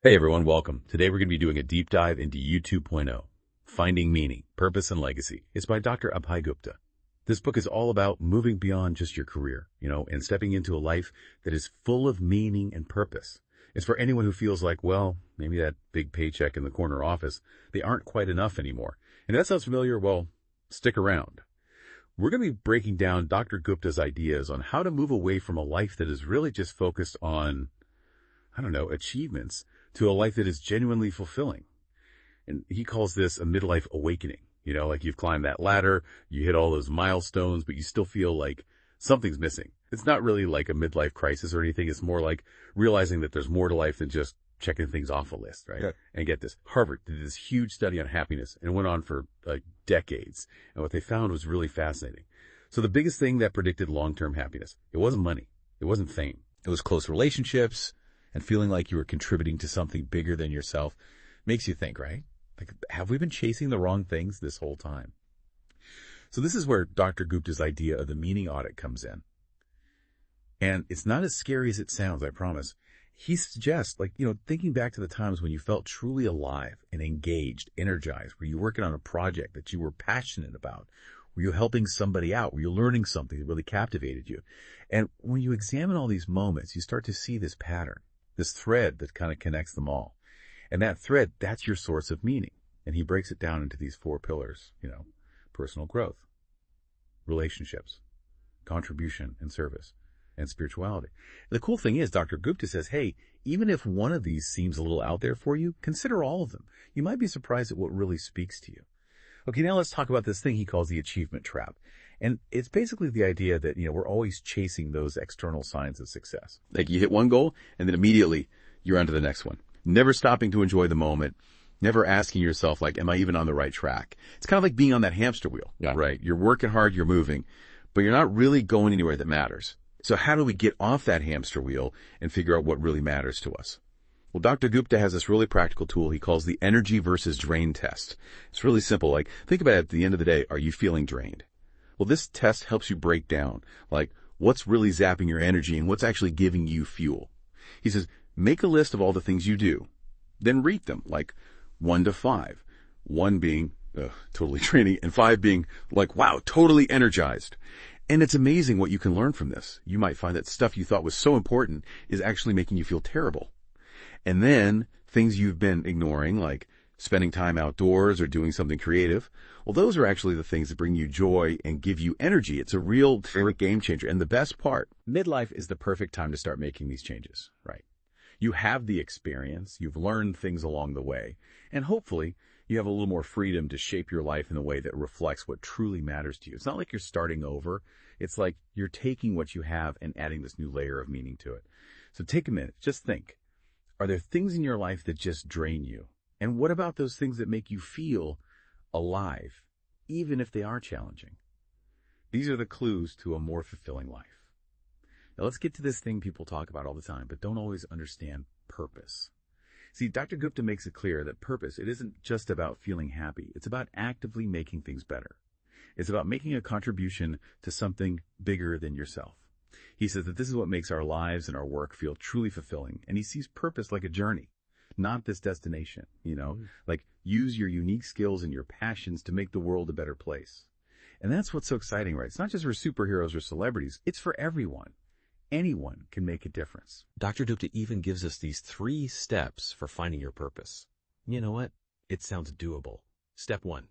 Hey everyone, welcome. Today we're going to be doing a deep dive into You 2.0, Finding Meaning, Purpose, and Legacy. It's by Dr. Abhay Gupta. This book is all about moving beyond just your career, and stepping into a life that is full of meaning and purpose. It's for anyone who feels like, well, maybe that big paycheck in the corner office, they aren't quite enough anymore. And if that sounds familiar, well, stick around. We're going to be breaking down Dr. Gupta's ideas on how to move away from a life that is really just focused on, achievements, to a life that is genuinely fulfilling. And he calls this a midlife awakening. Like you've climbed that ladder, you hit all those milestones, but you still feel like something's missing. It's not really like a midlife crisis or anything. It's more like realizing that there's more to life than just checking things off a list, right? Yeah. And get this, Harvard did this huge study on happiness and it went on for decades. And what they found was really fascinating. So the biggest thing that predicted long-term happiness, it wasn't money. It wasn't fame. It was close relationships and feeling like you were contributing to something bigger than yourself. Makes you think, right? Like, have we been chasing the wrong things this whole time? So this is where Dr. Gupta's idea of the meaning audit comes in. And it's not as scary as it sounds, I promise. He suggests, thinking back to the times when you felt truly alive and engaged, energized, were you working on a project that you were passionate about? Were you helping somebody out? Were you learning something that really captivated you? And when you examine all these moments, you start to see this pattern, this thread that kind of connects them all. And that thread, that's your source of meaning. And he breaks it down into these 4 pillars, personal growth, relationships, contribution and service, and spirituality. The cool thing is, Dr. Gupta says, hey, even if one of these seems a little out there for you, consider all of them. You might be surprised at what really speaks to you. Okay, now let's talk about this thing he calls the achievement trap. And it's basically the idea that, we're always chasing those external signs of success. Like you hit one goal and then immediately you're on to the next one. Never stopping to enjoy the moment. Never asking yourself, am I even on the right track? It's kind of like being on that hamster wheel, right? You're working hard, you're moving, but you're not really going anywhere that matters. So how do we get off that hamster wheel and figure out what really matters to us? Well, Dr. Gupta has this really practical tool he calls the energy versus drain test. It's really simple. Think about it at the end of the day. Are you feeling drained? Well, this test helps you break down, what's really zapping your energy and what's actually giving you fuel. He says, make a list of all the things you do, then rate them, 1 to 5. 1 being totally draining, and 5 being wow, totally energized. And it's amazing what you can learn from this. You might find that stuff you thought was so important is actually making you feel terrible. And then things you've been ignoring, like spending time outdoors or doing something creative, well, those are actually the things that bring you joy and give you energy. It's a real game changer. And the best part, midlife is the perfect time to start making these changes, right? You have the experience, you've learned things along the way, and hopefully you have a little more freedom to shape your life in a way that reflects what truly matters to you. It's not like you're starting over. It's like you're taking what you have and adding this new layer of meaning to it. So take a minute, just think. Are there things in your life that just drain you? And what about those things that make you feel alive, even if they are challenging? These are the clues to a more fulfilling life. Now let's get to this thing people talk about all the time, but don't always understand: purpose. See, Dr. Gupta makes it clear that purpose, it isn't just about feeling happy. It's about actively making things better. It's about making a contribution to something bigger than yourself. He says that this is what makes our lives and our work feel truly fulfilling. And he sees purpose like a journey, not this destination, use your unique skills and your passions to make the world a better place. And that's what's so exciting, right? It's not just for superheroes or celebrities. It's for everyone. Anyone can make a difference. Dr. Gupta even gives us these 3 steps for finding your purpose. You know what? It sounds doable. Step 1,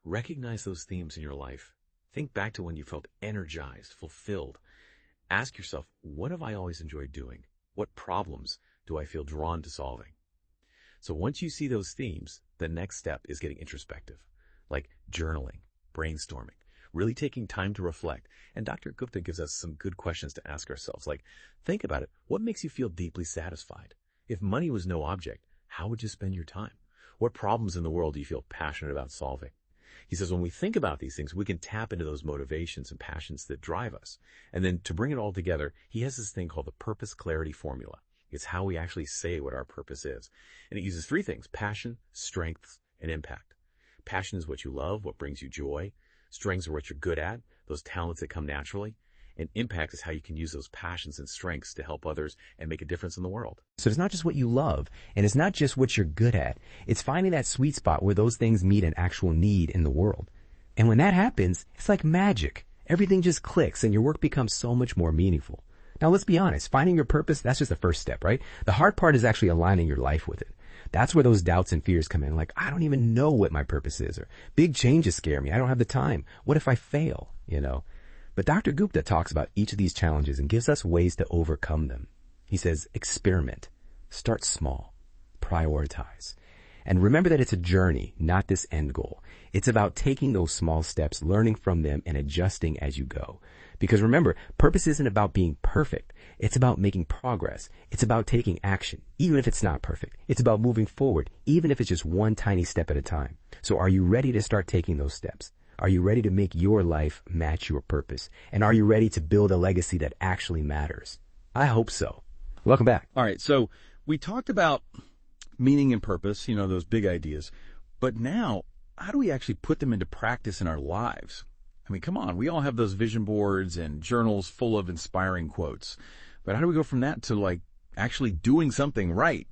recognize those themes in your life. Think back to when you felt energized, fulfilled. Ask yourself, what have I always enjoyed doing? What problems do I feel drawn to solving? So once you see those themes, the next step is getting introspective, like journaling, brainstorming, really taking time to reflect. And Dr. Gupta gives us some good questions to ask ourselves, think about it. What makes you feel deeply satisfied? If money was no object, how would you spend your time? What problems in the world do you feel passionate about solving? He says when we think about these things, we can tap into those motivations and passions that drive us. And then to bring it all together, he has this thing called the purpose clarity formula. It's how we actually say what our purpose is. And it uses 3 things: passion, strength, and impact. Passion is what you love, what brings you joy. Strengths are what you're good at, those talents that come naturally. And impact is how you can use those passions and strengths to help others and make a difference in the world. So it's not just what you love, and it's not just what you're good at. It's finding that sweet spot where those things meet an actual need in the world. And when that happens, it's like magic. Everything just clicks and your work becomes so much more meaningful. Now let's be honest, finding your purpose, that's just the first step, right? The hard part is actually aligning your life with it. That's where those doubts and fears come in. Like, I don't even know what my purpose is, or big changes scare me. I don't have the time. What if I fail? But Dr. Gupta talks about each of these challenges and gives us ways to overcome them. He says, experiment, start small, prioritize. And remember that it's a journey, not this end goal. It's about taking those small steps, learning from them, and adjusting as you go. Because remember, purpose isn't about being perfect. It's about making progress. It's about taking action, even if it's not perfect. It's about moving forward, even if it's just one tiny step at a time. So are you ready to start taking those steps? Are you ready to make your life match your purpose? And are you ready to build a legacy that actually matters? I hope so. Welcome back. All right, so we talked about meaning and purpose, those big ideas. But now, how do we actually put them into practice in our lives? I mean, come on, we all have those vision boards and journals full of inspiring quotes. But how do we go from that to actually doing something right?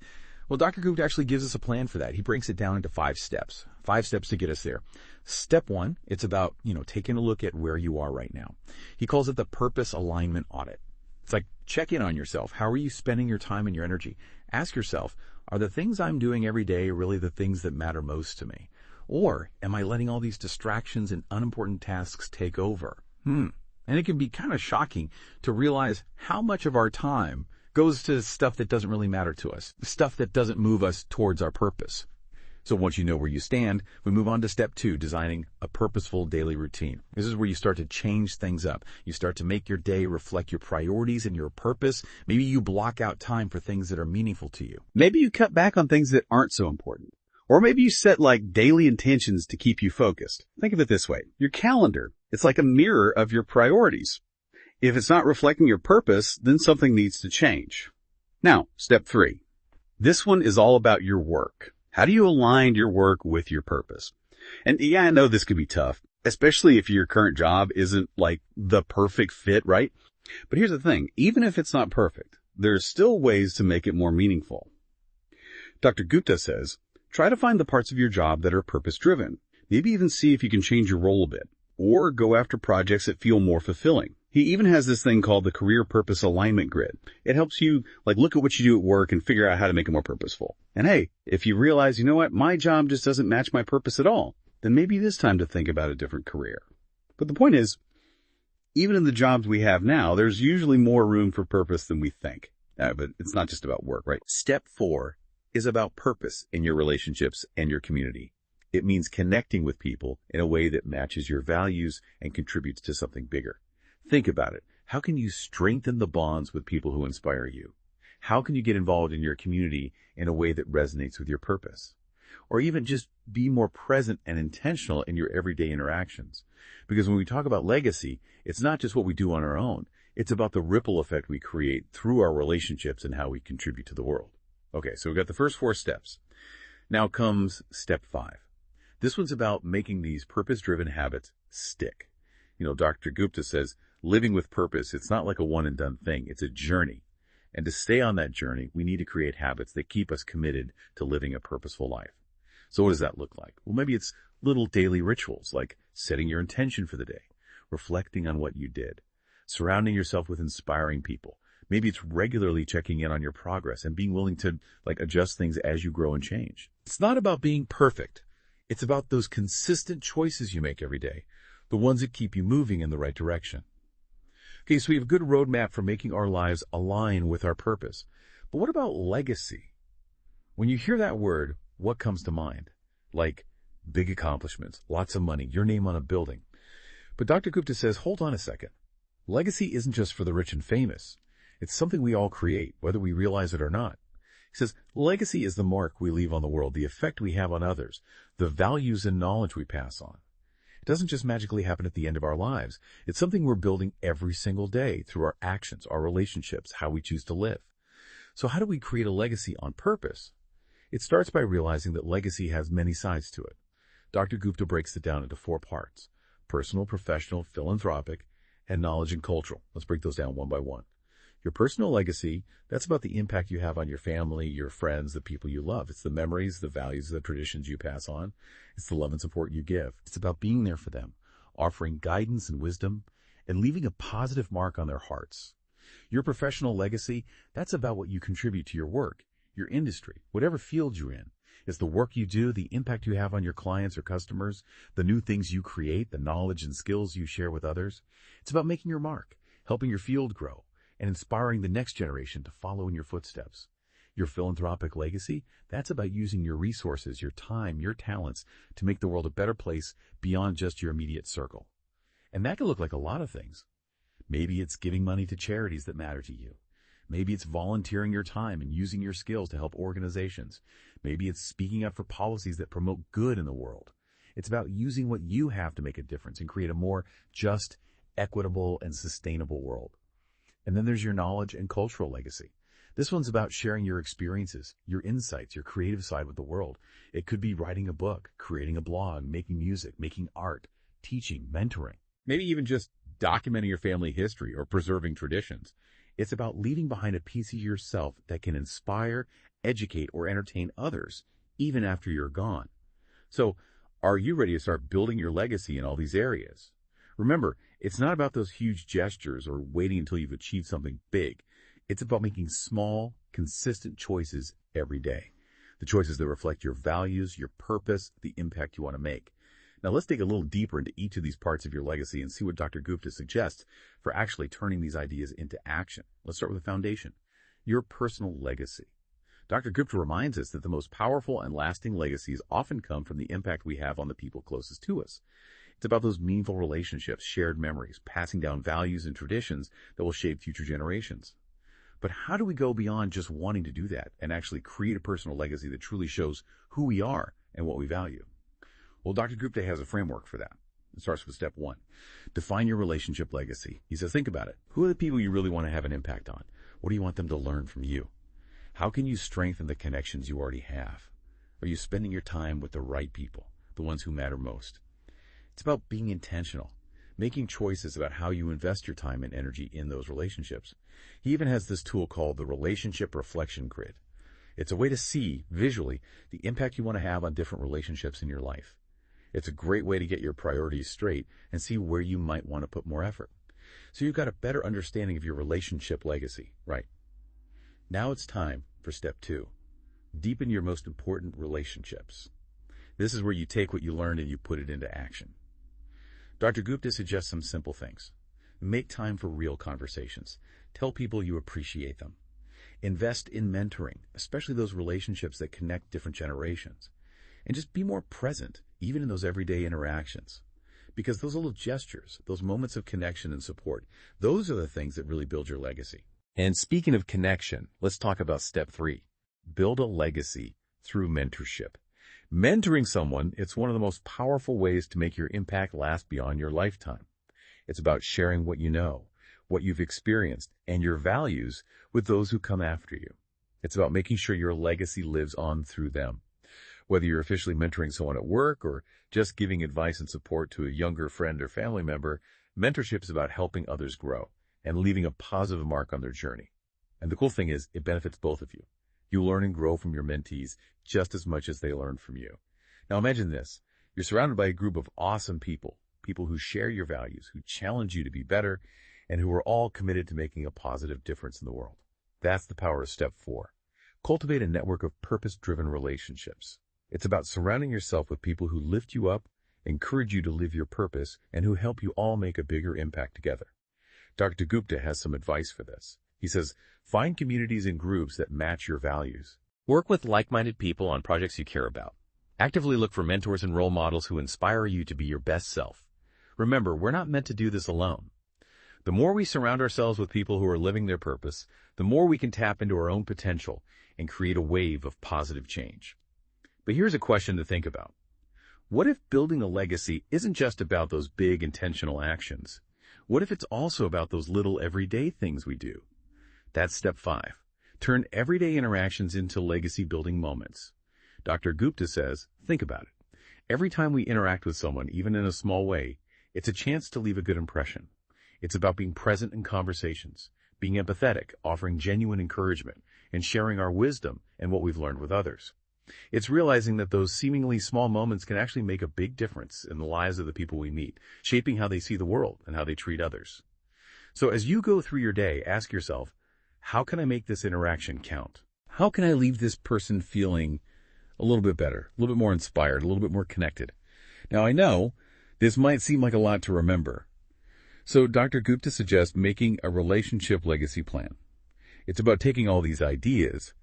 Well, Dr. Gupta actually gives us a plan for that. He breaks it down into 5 steps to get us there. Step 1, it's about, taking a look at where you are right now. He calls it the purpose alignment audit. It's like, check in on yourself. How are you spending your time and your energy? Ask yourself, are the things I'm doing every day really the things that matter most to me? Or am I letting all these distractions and unimportant tasks take over? And it can be kind of shocking to realize how much of our time goes to stuff that doesn't really matter to us, stuff that doesn't move us towards our purpose. So once you know where you stand, we move on to step 2, designing a purposeful daily routine. This is where you start to change things up. You start to make your day reflect your priorities and your purpose. Maybe you block out time for things that are meaningful to you. Maybe you cut back on things that aren't so important. Or maybe you set daily intentions to keep you focused. Think of it this way. Your calendar, it's like a mirror of your priorities. If it's not reflecting your purpose, then something needs to change. Now, step 3. This one is all about your work. How do you align your work with your purpose? And yeah, I know this could be tough, especially if your current job isn't the perfect fit, right? But here's the thing. Even if it's not perfect, there's still ways to make it more meaningful. Dr. Gupta says, try to find the parts of your job that are purpose-driven. Maybe even see if you can change your role a bit, or go after projects that feel more fulfilling. He even has this thing called the Career Purpose Alignment Grid. It helps you look at what you do at work and figure out how to make it more purposeful. And hey, if you realize, you know what, my job just doesn't match my purpose at all, then maybe it is time to think about a different career. But the point is, even in the jobs we have now, there's usually more room for purpose than we think. But it's not just about work, right? Step 4 is about purpose in your relationships and your community. It means connecting with people in a way that matches your values and contributes to something bigger. Think about it. How can you strengthen the bonds with people who inspire you? How can you get involved in your community in a way that resonates with your purpose? Or even just be more present and intentional in your everyday interactions. Because when we talk about legacy, it's not just what we do on our own. It's about the ripple effect we create through our relationships and how we contribute to the world. Okay, so we've got the first 4 steps. Now comes step 5. This one's about making these purpose-driven habits stick. Dr. Gupta says, living with purpose, it's not like a one-and-done thing. It's a journey. And to stay on that journey, we need to create habits that keep us committed to living a purposeful life. So what does that look like? Well, maybe it's little daily rituals like setting your intention for the day, reflecting on what you did, surrounding yourself with inspiring people. Maybe it's regularly checking in on your progress and being willing to adjust things as you grow and change. It's not about being perfect. It's about those consistent choices you make every day, the ones that keep you moving in the right direction. Okay, so we have a good roadmap for making our lives align with our purpose. But what about legacy? When you hear that word, what comes to mind? Like big accomplishments, lots of money, your name on a building. But Dr. Gupta says, hold on a second. Legacy isn't just for the rich and famous. It's something we all create, whether we realize it or not. He says, legacy is the mark we leave on the world, the effect we have on others, the values and knowledge we pass on. It doesn't just magically happen at the end of our lives. It's something we're building every single day through our actions, our relationships, how we choose to live. So how do we create a legacy on purpose? It starts by realizing that legacy has many sides to it. Dr. Gupta breaks it down into 4 parts: personal, professional, philanthropic, and knowledge and cultural. Let's break those down one by one. Your personal legacy, that's about the impact you have on your family, your friends, the people you love. It's the memories, the values, the traditions you pass on. It's the love and support you give. It's about being there for them, offering guidance and wisdom, and leaving a positive mark on their hearts. Your professional legacy, that's about what you contribute to your work, your industry, whatever field you're in. It's the work you do, the impact you have on your clients or customers, the new things you create, the knowledge and skills you share with others. It's about making your mark, helping your field grow, and inspiring the next generation to follow in your footsteps. Your philanthropic legacy, that's about using your resources, your time, your talents to make the world a better place beyond just your immediate circle. And that can look like a lot of things. Maybe it's giving money to charities that matter to you. Maybe it's volunteering your time and using your skills to help organizations. Maybe it's speaking up for policies that promote good in the world. It's about using what you have to make a difference and create a more just, equitable, and sustainable world. And then there's your knowledge and cultural legacy. This one's about sharing your experiences, your insights, your creative side with the world. It could be writing a book, creating a blog, making music, making art, teaching, mentoring. Maybe even just documenting your family history or preserving traditions. It's about leaving behind a piece of yourself that can inspire, educate, or entertain others, even after you're gone. So, are you ready to start building your legacy in all these areas? Remember, it's not about those huge gestures or waiting until you've achieved something big. It's about making small, consistent choices every day. The choices that reflect your values, your purpose, the impact you want to make. Now let's dig a little deeper into each of these parts of your legacy and see what Dr. Gupta suggests for actually turning these ideas into action. Let's start with the foundation, your personal legacy. Dr. Gupta reminds us that the most powerful and lasting legacies often come from the impact we have on the people closest to us. It's about those meaningful relationships, shared memories, passing down values and traditions that will shape future generations. But how do we go beyond just wanting to do that and actually create a personal legacy that truly shows who we are and what we value? Well, Dr. Gupta has a framework for that. It starts with step 1. Define your relationship legacy. He says, think about it. Who are the people you really want to have an impact on? What do you want them to learn from you? How can you strengthen the connections you already have? Are you spending your time with the right people, the ones who matter most? It's about being intentional, making choices about how you invest your time and energy in those relationships. He even has this tool called the Relationship Reflection Grid. It's a way to see, visually, the impact you want to have on different relationships in your life. It's a great way to get your priorities straight and see where you might want to put more effort. So you've got a better understanding of your relationship legacy, right? Now it's time for step 2. Deepen your most important relationships. This is where you take what you learned and you put it into action. Dr. Gupta suggests some simple things. Make time for real conversations. Tell people you appreciate them. Invest in mentoring, especially those relationships that connect different generations. And just be more present, even in those everyday interactions. Because those little gestures, those moments of connection and support, those are the things that really build your legacy. And speaking of connection, let's talk about step 3. Build a legacy through mentorship. Mentoring someone, it's one of the most powerful ways to make your impact last beyond your lifetime. It's about sharing what you know, what you've experienced, and your values with those who come after you. It's about making sure your legacy lives on through them. Whether you're officially mentoring someone at work or just giving advice and support to a younger friend or family member, mentorship is about helping others grow and leaving a positive mark on their journey. And the cool thing is, it benefits both of you. You learn and grow from your mentees just as much as they learn from you. Now imagine this. You're surrounded by a group of awesome people, people who share your values, who challenge you to be better, and who are all committed to making a positive difference in the world. That's the power of step 4. Cultivate a network of purpose-driven relationships. It's about surrounding yourself with people who lift you up, encourage you to live your purpose, and who help you all make a bigger impact together. Dr. Gupta has some advice for this. He says, find communities and groups that match your values. Work with like-minded people on projects you care about. Actively look for mentors and role models who inspire you to be your best self. Remember, we're not meant to do this alone. The more we surround ourselves with people who are living their purpose, the more we can tap into our own potential and create a wave of positive change. But here's a question to think about. What if building a legacy isn't just about those big intentional actions? What if it's also about those little everyday things we do? That's step 5. Turn everyday interactions into legacy-building moments. Dr. Gupta says, think about it. Every time we interact with someone, even in a small way, it's a chance to leave a good impression. It's about being present in conversations, being empathetic, offering genuine encouragement, and sharing our wisdom and what we've learned with others. It's realizing that those seemingly small moments can actually make a big difference in the lives of the people we meet, shaping how they see the world and how they treat others. So as you go through your day, ask yourself, how can I make this interaction count? How can I leave this person feeling a little bit better, a little bit more inspired, a little bit more connected? Now, I know this might seem like a lot to remember. So Dr. Gupta suggests making a relationship legacy plan. It's about taking all these ideas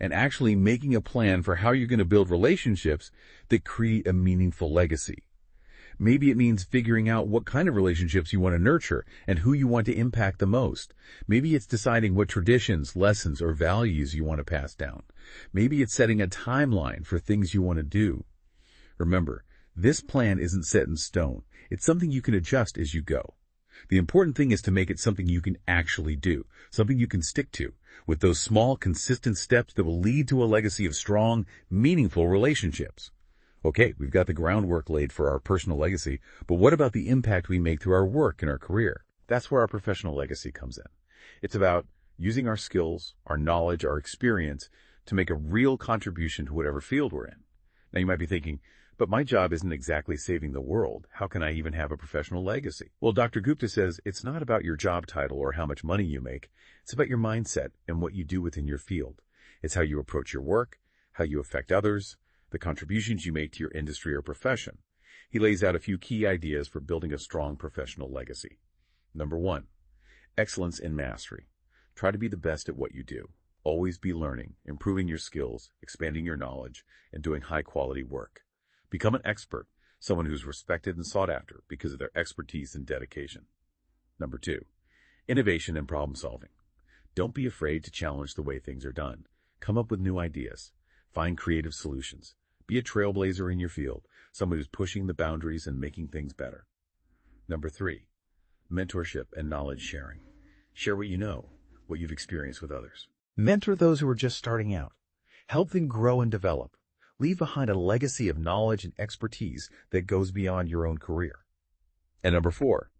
and actually making a plan for how you're going to build relationships that create a meaningful legacy. Maybe it means figuring out what kind of relationships you want to nurture and who you want to impact the most. Maybe it's deciding what traditions, lessons, or values you want to pass down. Maybe it's setting a timeline for things you want to do. Remember, this plan isn't set in stone. It's something you can adjust as you go. The important thing is to make it something you can actually do, something you can stick to, with those small, consistent steps that will lead to a legacy of strong, meaningful relationships. Okay, we've got the groundwork laid for our personal legacy, but what about the impact we make through our work and our career? That's where our professional legacy comes in. It's about using our skills, our knowledge, our experience to make a real contribution to whatever field we're in. Now you might be thinking, but my job isn't exactly saving the world. How can I even have a professional legacy? Well, Dr. Gupta says it's not about your job title or how much money you make. It's about your mindset and what you do within your field. It's how you approach your work, how you affect others, the contributions you make to your industry or profession. He lays out a few key ideas for building a strong professional legacy. Number 1, excellence in mastery. Try to be the best at what you do. Always be learning, improving your skills, expanding your knowledge, and doing high-quality work. Become an expert, someone who's respected and sought after because of their expertise and dedication. Number 2, innovation and problem solving. Don't be afraid to challenge the way things are done. Come up with new ideas. Find creative solutions. Be a trailblazer in your field, someone who's pushing the boundaries and making things better. Number 3, mentorship and knowledge sharing. Share what you know, what you've experienced with others. Mentor those who are just starting out. Help them grow and develop. Leave behind a legacy of knowledge and expertise that goes beyond your own career. And number 4,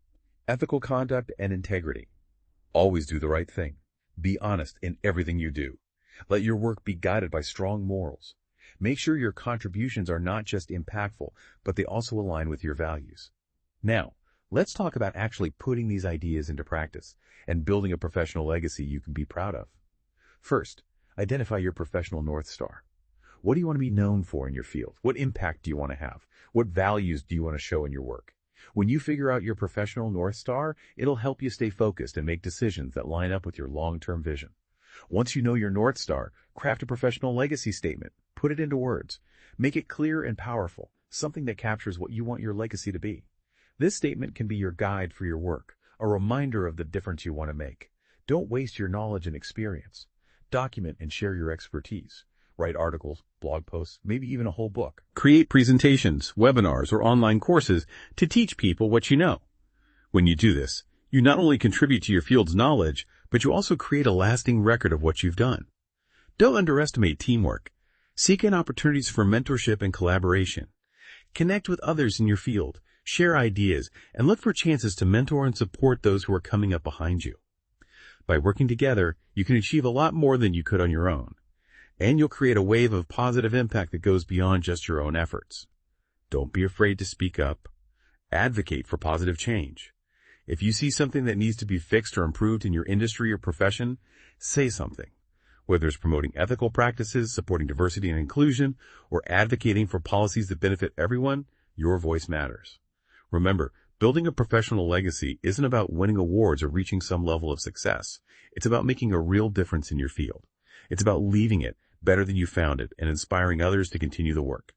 ethical conduct and integrity. Always do the right thing. Be honest in everything you do. Let your work be guided by strong morals. Make sure your contributions are not just impactful, but they also align with your values. Now, let's talk about actually putting these ideas into practice and building a professional legacy you can be proud of. First, identify your professional North Star. What do you want to be known for in your field? What impact do you want to have? What values do you want to show in your work? When you figure out your professional North Star, it'll help you stay focused and make decisions that line up with your long-term vision. Once you know your North Star, craft a professional legacy statement. Put it into words. Make it clear and powerful, something that captures what you want your legacy to be. This statement can be your guide for your work, a reminder of the difference you want to make. Don't waste your knowledge and experience. Document and share your expertise. Write articles, blog posts, maybe even a whole book. Create presentations, webinars, or online courses to teach people what you know. When you do this, you not only contribute to your field's knowledge, but you also create a lasting record of what you've done. Don't underestimate teamwork. Seek out opportunities for mentorship and collaboration. Connect with others in your field, share ideas, and look for chances to mentor and support those who are coming up behind you. By working together, you can achieve a lot more than you could on your own. And you'll create a wave of positive impact that goes beyond just your own efforts. Don't be afraid to speak up. Advocate for positive change. If you see something that needs to be fixed or improved in your industry or profession, say something. Whether it's promoting ethical practices, supporting diversity and inclusion, or advocating for policies that benefit everyone, your voice matters. Remember, building a professional legacy isn't about winning awards or reaching some level of success. It's about making a real difference in your field. It's about leaving it better than you found it and inspiring others to continue the work.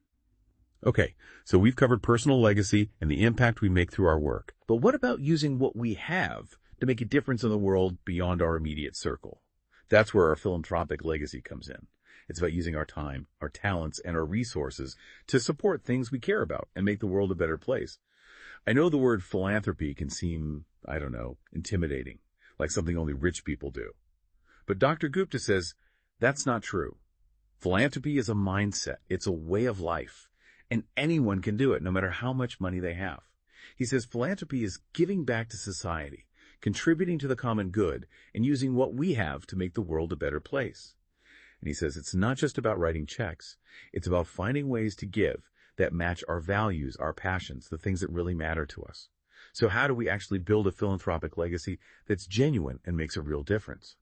Okay, so we've covered personal legacy and the impact we make through our work. But what about using what we have to make a difference in the world beyond our immediate circle? That's where our philanthropic legacy comes in. It's about using our time, our talents, and our resources to support things we care about and make the world a better place. I know the word philanthropy can seem, intimidating, like something only rich people do. But Dr. Gupta says that's not true. Philanthropy is a mindset. It's a way of life. And anyone can do it, no matter how much money they have. He says philanthropy is giving back to society, contributing to the common good, and using what we have to make the world a better place. And he says it's not just about writing checks. It's about finding ways to give that match our values, our passions, the things that really matter to us. So how do we actually build a philanthropic legacy that's genuine and makes a real difference?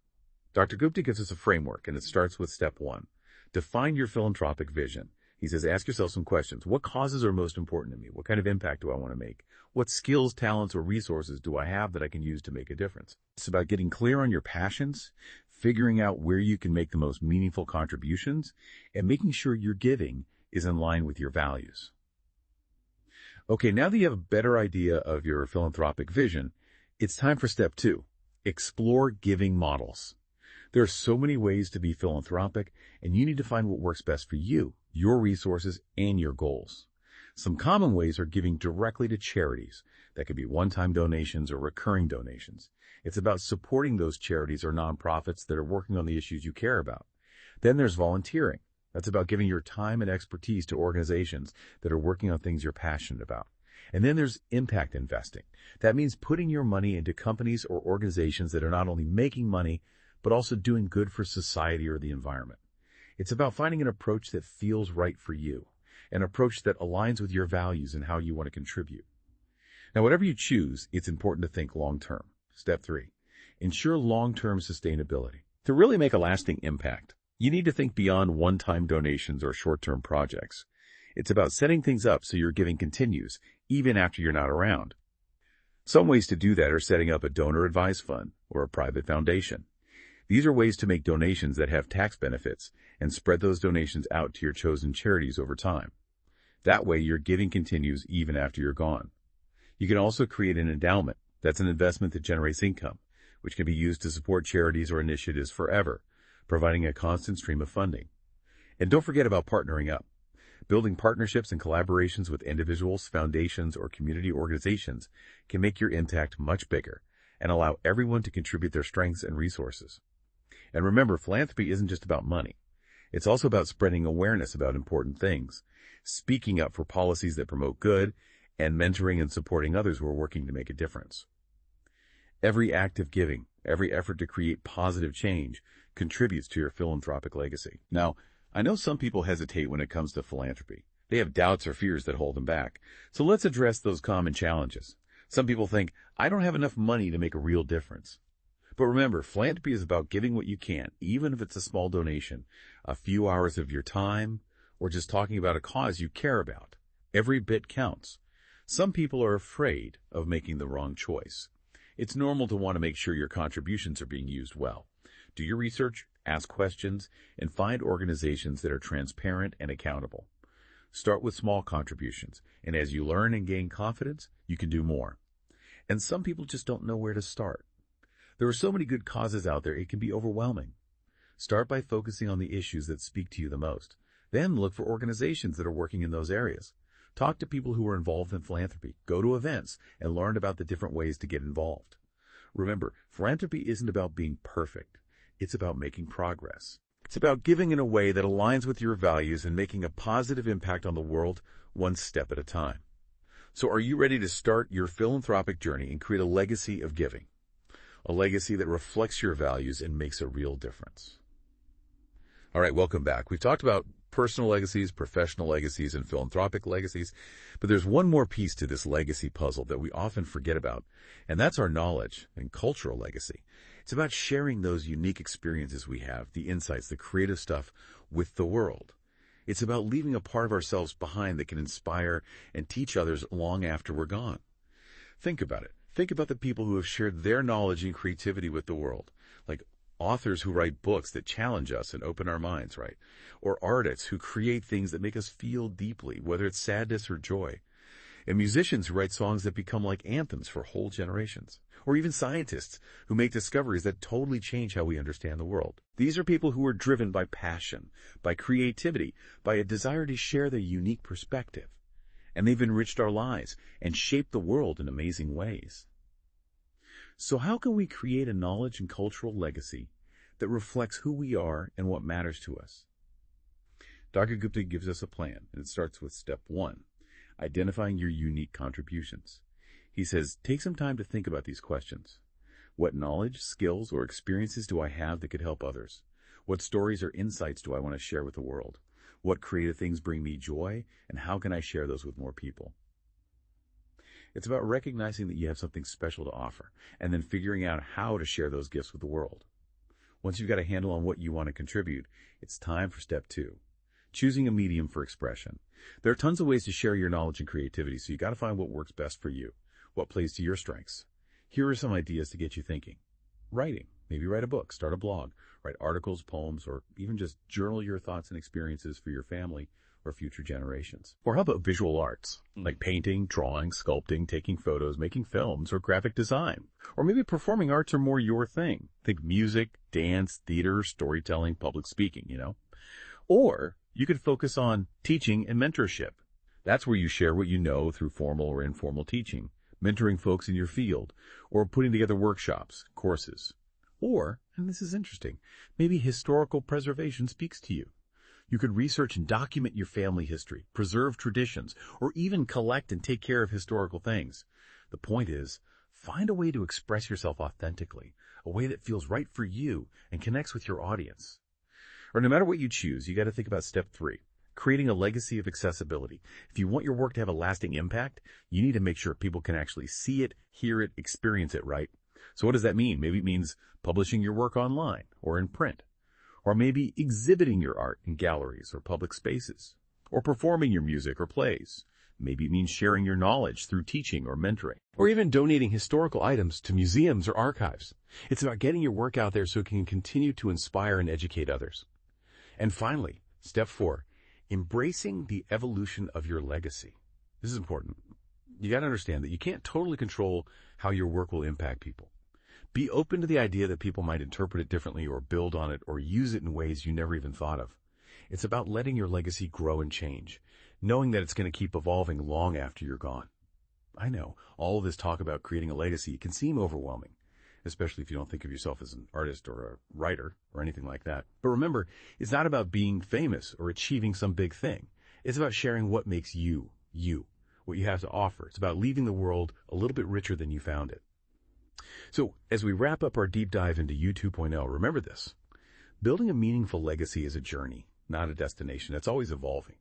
Dr. Gupta gives us a framework, and it starts with step 1. Define your philanthropic vision. He says, ask yourself some questions. What causes are most important to me? What kind of impact do I want to make? What skills, talents, or resources do I have that I can use to make a difference? It's about getting clear on your passions, figuring out where you can make the most meaningful contributions, and making sure your giving is in line with your values. Okay, now that you have a better idea of your philanthropic vision, it's time for step 2. Explore giving models. There are so many ways to be philanthropic, and you need to find what works best for you, your resources, and your goals. Some common ways are giving directly to charities. That could be one-time donations or recurring donations. It's about supporting those charities or nonprofits that are working on the issues you care about. Then there's volunteering. That's about giving your time and expertise to organizations that are working on things you're passionate about. And then there's impact investing. That means putting your money into companies or organizations that are not only making money, but also doing good for society or the environment. It's about finding an approach that feels right for you, an approach that aligns with your values and how you want to contribute. Now, whatever you choose, it's important to think long-term. Step 3, ensure long-term sustainability. To really make a lasting impact, you need to think beyond one-time donations or short-term projects. It's about setting things up so your giving continues, even after you're not around. Some ways to do that are setting up a donor advised fund or a private foundation. These are ways to make donations that have tax benefits and spread those donations out to your chosen charities over time. That way, your giving continues even after you're gone. You can also create an endowment. That's an investment that generates income, which can be used to support charities or initiatives forever, providing a constant stream of funding. And don't forget about partnering up. Building partnerships and collaborations with individuals, foundations, or community organizations can make your impact much bigger and allow everyone to contribute their strengths and resources. And remember, philanthropy isn't just about money. It's also about spreading awareness about important things, speaking up for policies that promote good, and mentoring and supporting others who are working to make a difference. Every act of giving, every effort to create positive change contributes to your philanthropic legacy. Now, I know some people hesitate when it comes to philanthropy. They have doubts or fears that hold them back. So let's address those common challenges. Some people think, I don't have enough money to make a real difference. But remember, philanthropy is about giving what you can, even if it's a small donation, a few hours of your time, or just talking about a cause you care about. Every bit counts. Some people are afraid of making the wrong choice. It's normal to want to make sure your contributions are being used well. Do your research, ask questions, and find organizations that are transparent and accountable. Start with small contributions, and as you learn and gain confidence, you can do more. And some people just don't know where to start. There are so many good causes out there, it can be overwhelming. Start by focusing on the issues that speak to you the most. Then look for organizations that are working in those areas. Talk to people who are involved in philanthropy. Go to events and learn about the different ways to get involved. Remember, philanthropy isn't about being perfect. It's about making progress. It's about giving in a way that aligns with your values and making a positive impact on the world one step at a time. So are you ready to start your philanthropic journey and create a legacy of giving? A legacy that reflects your values and makes a real difference. All right, welcome back. We've talked about personal legacies, professional legacies, and philanthropic legacies, but there's one more piece to this legacy puzzle that we often forget about, and that's our knowledge and cultural legacy. It's about sharing those unique experiences we have, the insights, the creative stuff with the world. It's about leaving a part of ourselves behind that can inspire and teach others long after we're gone. Think about it. Think about the people who have shared their knowledge and creativity with the world, like authors who write books that challenge us and open our minds, right? Or artists who create things that make us feel deeply, whether it's sadness or joy. And musicians who write songs that become like anthems for whole generations. Or even scientists who make discoveries that totally change how we understand the world. These are people who are driven by passion, by creativity, by a desire to share their unique perspective. And they've enriched our lives and shaped the world in amazing ways. So how can we create a knowledge and cultural legacy that reflects who we are and what matters to us? Dr. Gupta gives us a plan, and it starts with step 1, identifying your unique contributions. He says, take some time to think about these questions. What knowledge, skills, or experiences do I have that could help others? What stories or insights do I want to share with the world? What creative things bring me joy, and how can I share those with more people? It's about recognizing that you have something special to offer, and then figuring out how to share those gifts with the world. Once you've got a handle on what you want to contribute, it's time for step 2, choosing a medium for expression. There are tons of ways to share your knowledge and creativity, so you got to find what works best for you, what plays to your strengths. Here are some ideas to get you thinking. Writing. Maybe write a book, start a blog, write articles, poems, or even just journal your thoughts and experiences for your family or future generations. Or how about visual arts, like painting, drawing, sculpting, taking photos, making films, or graphic design? Or maybe performing arts are more your thing. Think music, dance, theater, storytelling, public speaking, Or you could focus on teaching and mentorship. That's where you share what you know through formal or informal teaching, mentoring folks in your field, or putting together workshops, courses. Or, and this is interesting, maybe historical preservation speaks to you. You could research and document your family history, preserve traditions, or even collect and take care of historical things. The point is, find a way to express yourself authentically, a way that feels right for you and connects with your audience. Or no matter what you choose, you got to think about step 3, creating a legacy of accessibility. If you want your work to have a lasting impact, you need to make sure people can actually see it, hear it, experience it, right? So what does that mean? Maybe it means publishing your work online or in print, or maybe exhibiting your art in galleries or public spaces, or performing your music or plays. Maybe it means sharing your knowledge through teaching or mentoring, Or even donating historical items to museums or archives. It's about getting your work out there so it can continue to inspire and educate others. And finally, step 4, embracing the evolution of your legacy. This is important. You got to understand that you can't totally control how your work will impact people. Be open to the idea that people might interpret it differently or build on it or use it in ways you never even thought of. It's about letting your legacy grow and change, knowing that it's going to keep evolving long after you're gone. I know, all of this talk about creating a legacy can seem overwhelming, especially if you don't think of yourself as an artist or a writer or anything like that. But remember, it's not about being famous or achieving some big thing. It's about sharing what makes you, what you have to offer. It's about leaving the world a little bit richer than you found it. So as we wrap up our deep dive into You 2.0, remember this. Building a meaningful legacy is a journey, not a destination. It's always evolving,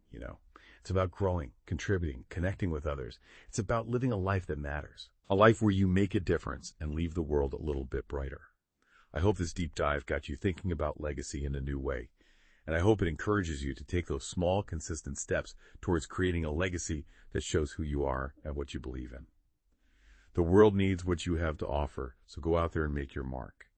It's about growing, contributing, connecting with others. It's about living a life that matters, a life where you make a difference and leave the world a little bit brighter. I hope this deep dive got you thinking about legacy in a new way, and I hope it encourages you to take those small, consistent steps towards creating a legacy that shows who you are and what you believe in. The world needs what you have to offer, so go out there and make your mark.